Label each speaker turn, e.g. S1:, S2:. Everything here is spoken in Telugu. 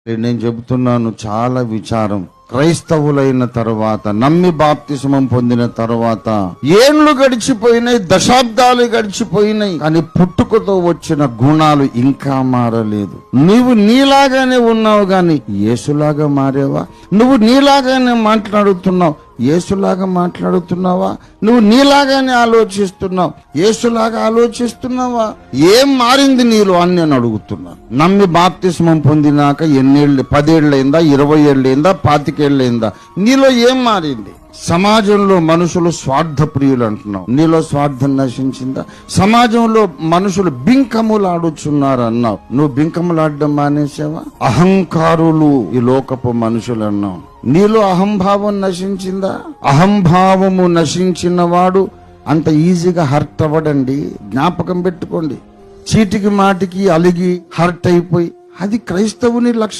S1: నేను చెబుతున్నాను, చాలా విచారం. క్రైస్తవులైన తర్వాత, నమ్మి బాప్తిస్మం పొందిన తర్వాత ఏండ్లు గడిచిపోయినాయి, దశాబ్దాలు గడిచిపోయినాయి, కానీ పుట్టుకతో వచ్చిన గుణాలు ఇంకా మారలేదు. నువ్వు నీలాగానే ఉన్నావు గాని యేసులాగా మారేవా? నువ్వు నీలాగానే మాట్లాడుతున్నావు, యేసులాగా మాట్లాడుతున్నావా? నువ్వు నీలాగానే ఆలోచిస్తున్నావు, యేసులాగా ఆలోచిస్తున్నావా? ఏం మారింది నీలో అని నేను అడుగుతున్నాను. నమ్మి బాప్తిస్మం పొందినాక ఎన్నేళ్ళు, 10 ఏళ్ళైందా, 20 ఏళ్ళైందా, 25 ఏళ్ళైందా? నీలో ఏం మారింది? సమాజంలో మనుషులు స్వార్థ ప్రియులు అంటున్నావు, నీలో స్వార్థం నశించిందా? సమాజంలో మనుషులు బింకములు ఆడుచున్నారు అన్నావు, నువ్వు బింకములు ఆడడం మానేసావా? అహంకారులు ఈ లోకపు మనుషులు అన్నావు, నీలో అహంభావం నశించిందా? అహంభావము నశించిన వాడు అంత ఈజీగా హర్ట్ అవ్వడండి, జ్ఞాపకం పెట్టుకోండి. చీటికి మాటికి అలిగి హర్ట్ అయిపోయి, అది క్రైస్తవుని లక్షణం.